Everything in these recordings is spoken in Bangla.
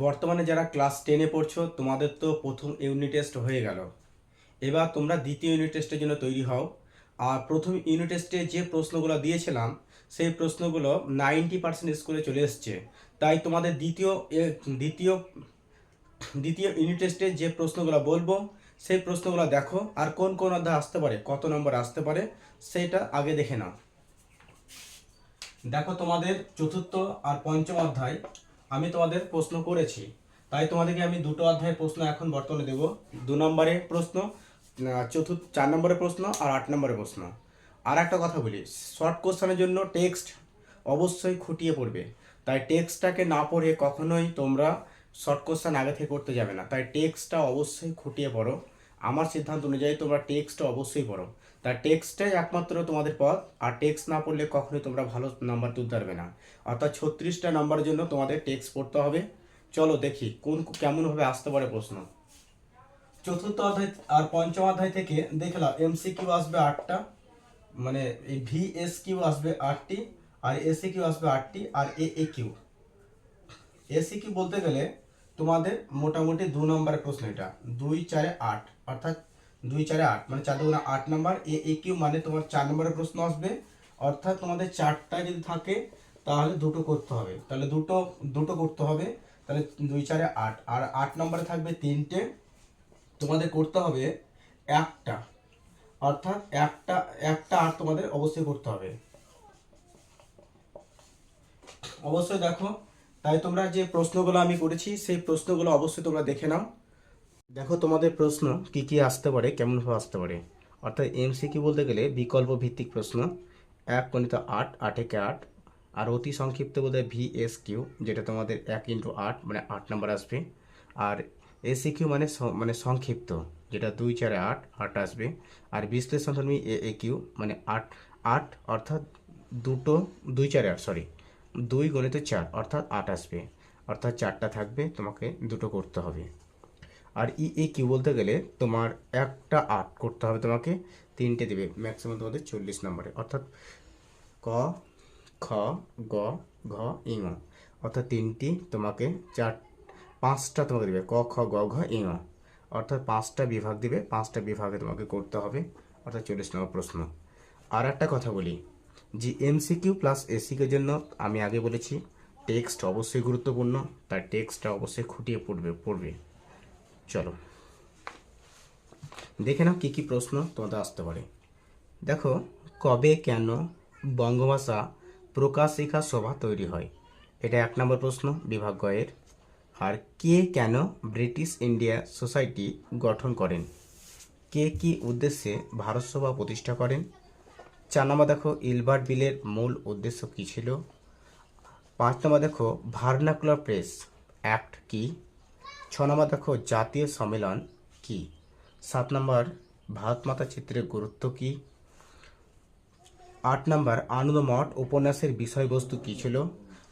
বর্তমানে যারা ক্লাস 10-এ পড়ছো তোমাদের তো প্রথম ইউনিট টেস্ট হয়ে গেল। এবার তোমরা দ্বিতীয় ইউনিট টেস্টের জন্য তৈরি হও। আর প্রথম ইউনিট টেস্টে যে প্রশ্নগুলো দিয়েছিলাম সেই প্রশ্নগুলো 90% স্কুলে চলে এসছে। তাই তোমাদের দ্বিতীয় দ্বিতীয় ইউনিট টেস্টে যে প্রশ্নগুলো বলবো সেই প্রশ্নগুলো দেখো, আর কোন কোন অধ্যায় আসতে পারে, কত নম্বর আসতে পারে সেটা আগে দেখে নাও। দেখো, তোমাদের চতুর্থ আর পঞ্চম অধ্যায় আমি তোমাদের প্রশ্ন করেছি, তাই তোমাদেরকে আমি দুটো অধ্যায়ের প্রশ্ন এখন বর্তমানে দেব। 2 নম্বরের প্রশ্ন, 4 নম্বরের প্রশ্ন আর 8 নম্বরের প্রশ্ন। আর একটা কথা বলি, শর্ট কোশ্চেনের জন্য টেক্সট অবশ্যই খুঁটিয়ে পড়বে। তাই টেক্সটটাকে না পড়ে কখনোই তোমরা শর্ট কোশ্চেন আগে থেকে করতে যাবে না। তাই টেক্সটটা অবশ্যই খুঁটিয়ে পড়ো। আমার সিদ্ধান্ত অনুযায়ী তোমরা টেক্সটটা অবশ্যই পড়ো। তাই টেক্সটটাই একমাত্র তোমাদের পথ। আর টেক্সট না পড়লে কখনোই তোমরা ভালো নাম্বার তুলতে পারবে না। অর্থাৎ 36টা নাম্বারের জন্য তোমাদের টেক্সট পড়তে হবে। চলো দেখি কেমনভাবে আসতে পারে প্রশ্ন। চতুর্থ অধ্যায় আর পঞ্চম অধ্যায় থেকে দেখলাম এমসিকিউ আসবে 8টা, মানে এই ভিএসকিউ আসবে 8টি, আর এসিকিউ আসবে 8টি, আর এএকিউ। এসিকিউ বলতে গেলে তোমাদের মোটামুটি 2 নম্বরের প্রশ্ন, এটা 2 4 8, অর্থাৎ 2 4 8 মানে 4 × 8 নম্বর। এএকিউ মানে তোমার 4 নম্বরের প্রশ্ন আসবে, অর্থাৎ তোমাদের 4টা যদি থাকে তাহলে দুটো করতে হবে, তাহলে দুটো দুটো করতে হবে, তাহলে 2 4 8। আর 8 নম্বরে থাকবে 3টে, তোমাদের করতে হবে একটা, অর্থাৎ একটা একটা আর তোমাদের অবশ্যই করতে হবে। অবশ্যই দেখো, তাই তোমরা যে প্রশ্নগুলো আমি করেছি সেই প্রশ্নগুলো অবশ্যই তোমরা দেখে নাও। দেখো তোমাদের প্রশ্ন কি কি আসতে পারে, কেমনভাবে আসতে পারে। অর্থাৎ এমসিকিউ বলতে গেলে বিকল্প ভিত্তিক প্রশ্ন, 1 × 8, 8 × 8। আর অতি সংক্ষিপ্ত বলতে ভিএসকিউ, যেটা তোমাদের 1 × 8 মানে 8 নম্বর আসবে। আর এসিকিউ মানে সংক্ষিপ্ত, যেটা 2 4 8, 8 আসবে। আর বিশ্লেষণধর্মী এএকিউ মানে 8 8, অর্থাৎ দুটো 2 4 8, সরি 2 × 4 অর্থাৎ 8 আসবে, অর্থাৎ 4টা থাকবে, তোমাকে দুটো করতে হবে। আর ইএকিউ বলতে গেলে তোমার একটা 8 করতে হবে, তোমাকে 3টে দেবে, ম্যাক্সিমাম তোমাদের 40 নম্বরে, অর্থাৎ ক খ গ ঘ ইঙ, অর্থাৎ 3টি তোমাকে 5টা তোমাকে দেবে, ক খ গ ঘ ইঙ, অর্থাৎ 5টা বিভাগ দিবে, 5টা বিভাগে তোমাকে করতে হবে, অর্থাৎ 40 নম্বর প্রশ্ন। আর একটা কথা বলি, যে এমসিকিউ প্লাস এসিকিউর জন্য আমি আগে বলেছি টেক্সট অবশ্যই গুরুত্বপূর্ণ, তার টেক্সটটা অবশ্যই খুঁটিয়ে পড়বে। চলো দেখে নাও কী কী প্রশ্ন তোমাদের আসতে পারে। দেখো, কবে কেন বঙ্গভাষা প্রকাশিকা সভা তৈরি হয়, এটা 1 নম্বর প্রশ্ন বিভাগ গয়ের। আর কে কেন ব্রিটিশ ইন্ডিয়া সোসাইটি গঠন করেন, কে কি উদ্দেশ্যে ভারত সভা প্রতিষ্ঠা করেন। 4 নম্বর দেখো, ইলবার্ট বিলের মূল উদ্দেশ্য কী ছিল। 5 নম্বর দেখো, ভার্নাকুলার প্রেস অ্যাক্ট কি। 6 নম্বর দেখো, জাতীয় সম্মেলন কি। 7 নম্বর, ভারত মাতা চিত্রের গুরুত্ব কি। 8 নম্বর, আনন্দমঠ উপন্যাসের বিষয়বস্তু কী ছিল।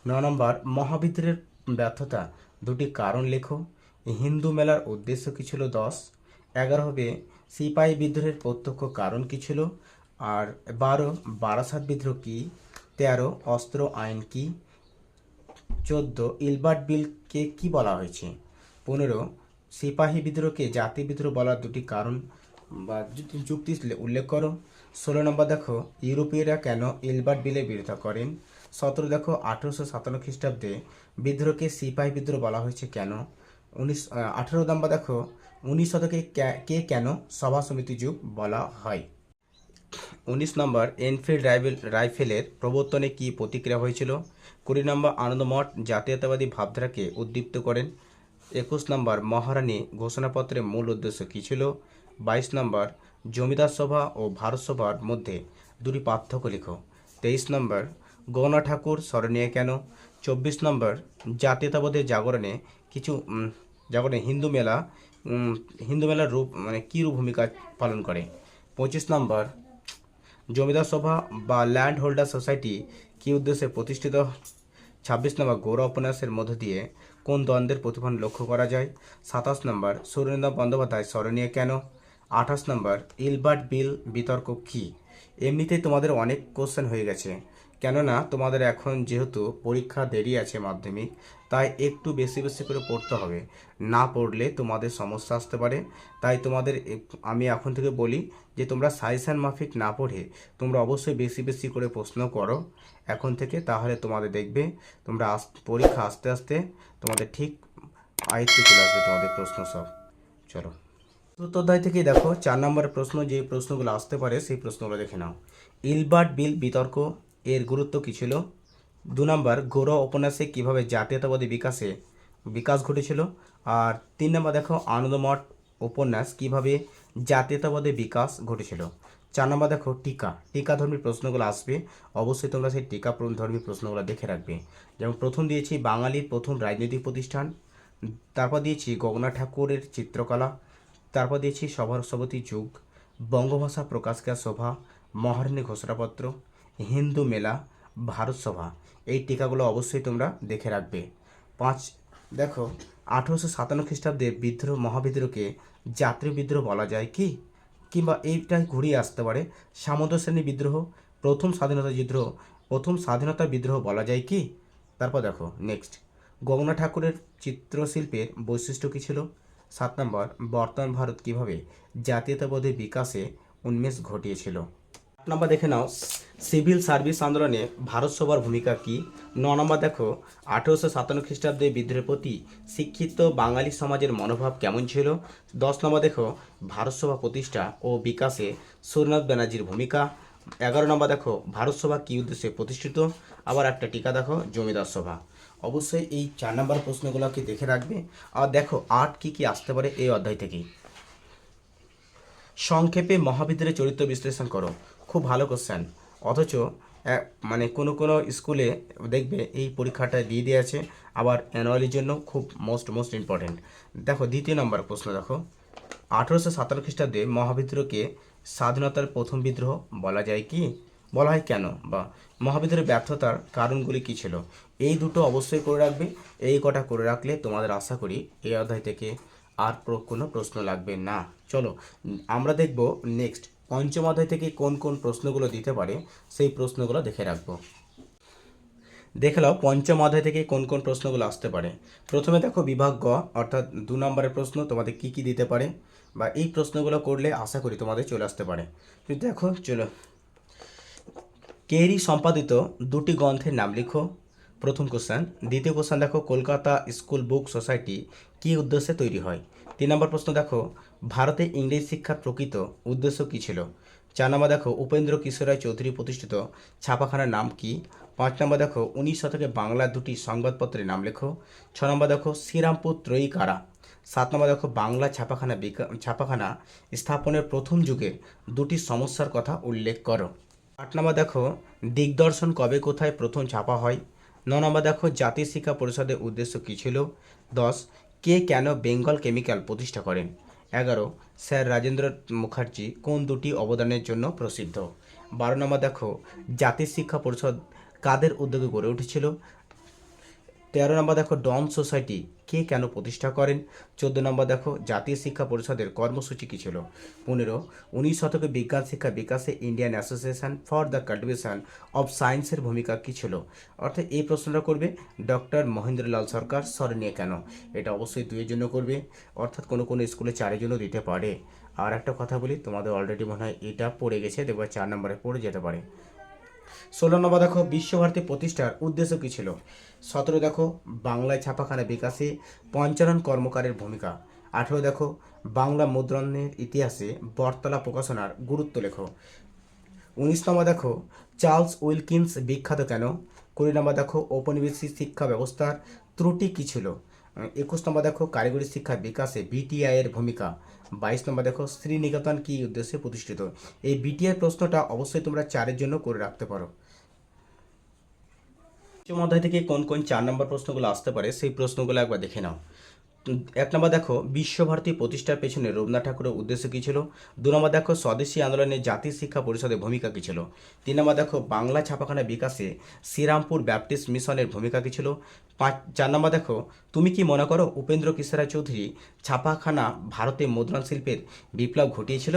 9 নম্বর, মহাবিদ্রোহের ব্যর্থতা দুটি কারণ লেখো। হিন্দু মেলার উদ্দেশ্য কী ছিল। 10। 11 হবে সিপাহী বিদ্রোহের প্রত্যক্ষ কারণ কী ছিল। আর 12, বারাসাত বিদ্রোহ কী। 13, অস্ত্র আইন কী। 14, ইলবার্ট বিলকে কি বলা হয়েছে। 15, সিপাহী বিদ্রোহকে জাতি বিদ্রোহ বলার দুটি কারণ বা যুক্তি উল্লেখ করো। 16 নম্বর দেখো, ইউরোপীয়রা কেন ইলবার্ট বিলের বিরোধিতা করেন। 17 দেখো, 1857 খ্রিস্টাব্দে বিদ্রোহকে সিপাহী বিদ্রোহ বলা হয়েছে কেন। 18 নম্বর দেখো, 19 শতকে কে কেন সভা সমিতি যুগ বলা হয়। 19 নম্বর, এনফিল্ড রাইফেলের প্রবর্তনে কি প্রতিক্রিয়া হয়েছিল। 20 নম্বর, আনন্দমঠ জাতীয়তাবাদী ভাবধারাকে উদ্দীপ্ত করেন। 21 নম্বর, মহারানী ঘোষণাপত্রের মূল উদ্দেশ্য কী ছিল। 22 নম্বর, জমিদার সভা ও ভারত সভার মধ্যে দুটি পার্থক্য লেখো। 23 নম্বর, গৌনা ঠাকুর স্মরণীয় কেন। 24 নম্বর, জাতীয়তাবাদের জাগরণে হিন্দু মেলার রূপ মানে কী রূপ ভূমিকা পালন করে। 25 নম্বর, জমিদার সভা বা ল্যান্ড হোল্ডার সোসাইটি কী উদ্দেশ্যে প্রতিষ্ঠিত। 26 নম্বর, গৌড় উপন্যাসের মধ্য দিয়ে কোন দ্বন্দ্বের প্রতিফলন লক্ষ্য করা যায়। 27 নম্বর, সুরেন্দ্রনাথ বন্দ্যোপাধ্যায় স্মরণীয় কেন। 28 নম্বর, ইলবার্ট বিল বিতর্ক কী। এমনিতেই তোমাদের অনেক কোশ্চেন হয়ে গেছে, কেননা তোমাদের এখন যেহেতু পরীক্ষা দেরি আছে মাধ্যমিক, তাই একটু বেশি বেশি করে পড়তে হবে, না পড়লে তোমাদের সমস্যা আসতে পারে। তাই তোমাদের আমি এখন থেকে বলি যে তোমরা সাজেশন মাফিক না পড়ে তোমরা অবশ্যই বেশি বেশি করে প্রশ্ন করো এখন থেকে, তাহলে তোমাদের দেখবে তোমরা পরীক্ষা আস্তে আস্তে তোমাদের ঠিক আয়ত্তে চলে আসবে তোমাদের প্রশ্ন সব। চলো চতুর্থ অধ্যায় থেকেই দেখো 4 নম্বরের প্রশ্ন, যে প্রশ্নগুলো আসতে পারে সেই প্রশ্নগুলো দেখে নাও। ইলবার্ট বিল বিতর্ক এর গুরুত্ব কী ছিল? 2 নম্বর, ঘোড়া উপন্যাসে কীভাবে জাতীয়তাবাদী বিকাশ ঘটেছিল? আর 3 নম্বর দেখো, আনন্দমঠ উপন্যাস কীভাবে জাতীয়তাবাদী বিকাশ ঘটেছিল? 4 নম্বর দেখো, টিকাধর্মী প্রশ্নগুলো আসবে, অবশ্যই তোমরা সেই টিকাধর্মী প্রশ্নগুলো দেখে রাখবে। যেমন প্রথম দিয়েছি বাঙালির প্রথম রাজনৈতিক প্রতিষ্ঠান, তারপর দিয়েছি গগনা ঠাকুরের চিত্রকলা, তারপর দিয়েছি সভাসমিতি যুগ, বঙ্গভাষা প্রকাশকা সভা, মহারানী ঘোষণাপত্র, হিন্দু মেলা, ভারত সভা। এই টিকাগুলো অবশ্যই তোমরা দেখে রাখবে। 5 দেখো, 1857 খ্রিস্টাব্দে মহাবিদ্রোহকে জাতীয় বিদ্রোহ বলা যায় কি? কিংবা এইটাই ঘুরিয়ে আসতে পারে, সামন্ত শ্রেণী বিদ্রোহ, প্রথম স্বাধীনতা বিদ্রোহ বলা যায় কি? তারপর দেখো নেক্সট, গগনা ঠাকুরের চিত্রশিল্পের বৈশিষ্ট্য কী ছিল? 7 নম্বর, বর্তমান ভারত কীভাবে জাতীয়তাবাদের বিকাশে উন্মেষ ঘটিয়েছিল? 8 নম্বর দেখে নাও, সিভিল সার্ভিস আন্দোলনে ভারত সভার ভূমিকা কী? 9 নম্বর দেখো, 1857 খ্রিস্টাব্দে বিদ্রোহের প্রতি শিক্ষিত বাঙালি সমাজের মনোভাব কেমন ছিল? 10 নম্বর দেখো, ভারত সভা প্রতিষ্ঠা ও বিকাশে সুরেন্দ্রনাথ ব্যানার্জির ভূমিকা। 11 নম্বর দেখো, ভারত সভা কী উদ্দেশ্যে প্রতিষ্ঠিত? আবার একটা টিকা দেখো, জমিদার সভা। অবশ্যই এই 4 নম্বর প্রশ্নগুলোকে দেখে রাখবে। আর দেখো 8 কী আসতে পারে এই অধ্যায় থেকেই। সংক্ষেপে মহাবিদ্যালয়ের চরিত্র বিশ্লেষণ করো। খুব ভালো কোশ্চেন, অথচ মানে কোনো কোনো স্কুলে দেখবে এই পরীক্ষাটা দিয়ে দিয়েছে, আবার অ্যানুয়ালির জন্য খুব মোস্ট ইম্পর্টেন্ট। দেখো দ্বিতীয় নম্বর প্রশ্ন দেখো, 1857 খ্রিস্টাব্দে মহাবিদ্রোহকে স্বাধীনতার প্রথম বিদ্রোহ বলা যায় কি? বলা হয় কেন? বা মহাবিদ্রোহের ব্যর্থতার কারণগুলি কী ছিল? এই দুটো অবশ্যই করে রাখবে। এই কটা করে রাখলে তোমাদের আশা করি এই অধ্যায় থেকে আর কোনো প্রশ্ন লাগবে না। চলো আমরা দেখব নেক্সট পঞ্চম অধ্যায় থেকে কোন কোন প্রশ্নগুলো দিতে পারে, সেই প্রশ্নগুলো দেখে রাখবো। দেখে নাও পঞ্চম অধ্যায় থেকে কোন কোন প্রশ্নগুলো আসতে পারে। প্রথমে দেখো বিভাগ গ, অর্থাৎ 2 নম্বরের প্রশ্ন তোমাদের কি কি দিতে পারে, বা এই প্রশ্নগুলো করলে আশা করি তোমাদের চলে আসতে পারে। দেখো চলো, কেরি সম্পাদিত 2টি গ্রন্থের নাম লিখো। প্রথম কোশ্চেন। দ্বিতীয় কোশ্চেন দেখো, কলকাতা স্কুল বুক সোসাইটি কী উদ্দেশ্যে তৈরি হয়? 3 নম্বর প্রশ্ন দেখো, ভারতে ইংরেজি শিক্ষার প্রকৃত উদ্দেশ্য কী ছিল? 4 নম্বর দেখো, উপেন্দ্র কিশোর রায় চৌধুরী প্রতিষ্ঠিত ছাপাখানার নাম কি? 5 নম্বর দেখো, 19 শতকে বাংলার 2টি সংবাদপত্রের নাম লেখো। 6 নম্বর দেখো, শ্রীরামপুর ত্রয়ী কারা? 7 নম্বর দেখো, বাংলা ছাপাখানা স্থাপনের প্রথম যুগের 2টি সমস্যার কথা উল্লেখ করো। 8 নম্বর দেখো, দিগদর্শন কবে কোথায় প্রথম ছাপা হয়? 9 নম্বর দেখো, জাতীয় শিক্ষা পরিষদের উদ্দেশ্য কী ছিল? 10, কে কেন বেঙ্গল কেমিক্যাল প্রতিষ্ঠা করেন? 11, স্যার রাজেন্দ্র মুখার্জি কোন 2টি অবদানের জন্য প্রসিদ্ধ? 12 নম্বর দেখো, জাতীয় শিক্ষা পরিষদ কাদের উদ্যোগে গড়ে উঠেছিল? 13 নম্বর দেখো, ডন সোসাইটি কে কেন প্রতিষ্ঠা করেন? 14 নম্বর দেখো, জাতীয় শিক্ষা পরিষদের কর্মসূচি কী ছিল? 15, 19 শতকে বিজ্ঞান শিক্ষা বিকাশে Indian association for the cultivation of সায়েন্সের ভূমিকা কী ছিল? অর্থাৎ এই প্রশ্নটা করবে ডক্টর মহেন্দ্রলাল সরকার স্মরণীয় কেন? এটা অবশ্যই 2 এর জন্য করবে, অর্থাৎ কোনো কোনো স্কুলে 4 এর জন্য দিতে পারে। আর একটা কথা বলি, তোমাদের অলরেডি মনে হয় এটা পড়ে গেছে, দেখবে 4 নম্বরে পড়ে যেতে পারে। 16 নম্বর দেখো, বিশ্বভারতী প্রতিষ্ঠার উদ্দেশ্য কী ছিল? 17 দেখো, বাংলায় ছাপাখানা বিকাশে পঞ্চানন কর্মকারের ভূমিকা। 18 দেখো, বাংলা মুদ্রণের ইতিহাসে বটতলা প্রকাশনার গুরুত্ব লেখো। 19 নম্বর দেখো, চার্লস উইলকিন্স বিখ্যাত কেন? 20 নম্বর দেখো, ঔপনিবেশিক শিক্ষা ব্যবস্থার ত্রুটি কী ছিল? 21 নম্বর দেখো, কারিগরি শিক্ষার বিকাশে বিটিআই এর ভূমিকা। 22 নম্বর দেখো, শ্রীনিকেতন কী উদ্দেশ্যে প্রতিষ্ঠিত? এই বিটিআই প্রশ্নটা অবশ্যই তোমরা 4 এর জন্য করে রাখতে পারো। পঞ্চম অধ্যায় থেকে কোন কোন 4 নম্বর প্রশ্নগুলো আসতে পারে সেই প্রশ্নগুলো একবার দেখে নাও। 1 নম্বর দেখো, বিশ্বভারতী প্রতিষ্ঠার পেছনে রবীন্দ্রনাথ ঠাকুরের উদ্দেশ্য কী ছিল? 2 নম্বর দেখো, স্বদেশী আন্দোলনে জাতীয় শিক্ষা পরিষদের ভূমিকা কী ছিল? 3 নম্বর দেখো, বাংলা ছাপাখানা বিকাশে শ্রীরামপুর ব্যাপটিস্ট মিশনের ভূমিকা কী ছিল? 4 নম্বর দেখো, তুমি কি মনে করো উপেন্দ্র কিশোর রায় চৌধুরী ছাপাখানা ভারতে মুদ্রণ শিল্পের বিপ্লব ঘটিয়েছিল?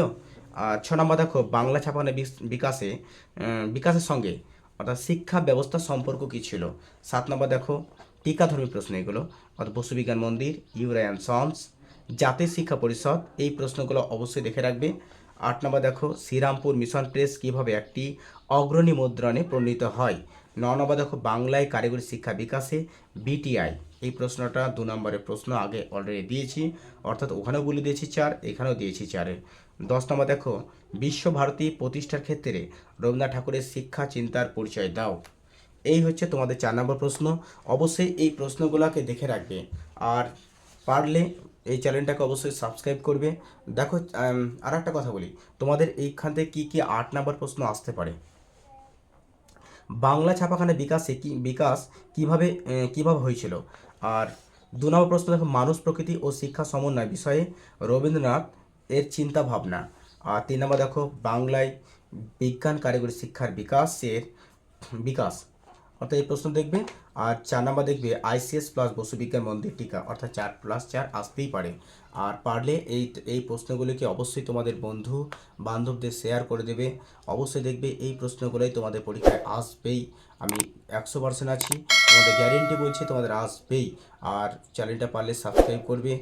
আর 6 নম্বর দেখো, বাংলা ছাপাখানা বিকাশের সঙ্গে অর্থাৎ শিক্ষা ব্যবস্থা সম্পর্ক কী ছিল। 7 নম্বর দেখো টিকাধর্মী প্রশ্ন এগুলো, অর্থাৎ বসুবিজ্ঞান মন্দির, ইউরায়ান সন্স, জাতীয় শিক্ষা পরিষদ, এই প্রশ্নগুলো অবশ্যই দেখে রাখবে। 8 নম্বর দেখো শ্রীরামপুর মিশন প্রেস কীভাবে একটি অগ্রণী মুদ্রণে পরিণত হয়। 9 নম্বর দেখো বাংলায় কারিগরি শিক্ষা বিকাশে বিটিআই, এই প্রশ্নটা 2 নম্বরের প্রশ্ন আগে অলরেডি দিয়েছি, অর্থাৎ ওখানেও বলে দিয়েছি 4, এখানেও দিয়েছি 4-এর। 10 নম্বর দেখো বিশ্বভারতী প্রতিষ্ঠার ক্ষেত্রে রবীন্দ্রনাথ ঠাকুরের শিক্ষা চিন্তার পরিচয় দাও। এই হচ্ছে তোমাদের 4 নম্বর প্রশ্ন। অবশ্যই এই প্রশ্নগুলোকে দেখে রাখবে, আর পারলে এই চ্যানেলটাকে অবশ্যই সাবস্ক্রাইব করবে। দেখো আর একটা কথা বলি, তোমাদের এইখান থেকে কী কী 8 নম্বর প্রশ্ন আসতে পারে। বাংলা ছাপাখানা বিকাশ কিভাবে হয়েছিল। আর 2 নম্বর প্রশ্ন দেখো মানুষ প্রকৃতি ও শিক্ষা সমন্বয় বিষয়ে রবীন্দ্রনাথ এর চিন্তা ভাবনা। আর 3 নম্বর দেখো বাংলায় বিজ্ঞান কারিগরি শিক্ষার বিকাশ, অর্থাৎ এই প্রশ্ন দেখবে। আর 4 নম্বর দেখবে আইসিএস প্লাস বসুবিজ্ঞান মন্দির টিকা, অর্থাৎ 4+4 আসতেই পারে। আর পারলে এই প্রশ্নগুলিকে অবশ্যই তোমাদের বন্ধু বান্ধবদের শেয়ার করে দেবে। অবশ্যই দেখবে এই প্রশ্নগুলোই তোমাদের পরীক্ষায় আসবেই, আমি 100% আছি, তোমাদের গ্যারেন্টি বলছি তোমাদের আসবেই। আর চ্যানেলটা পারলে সাবস্ক্রাইব করবে।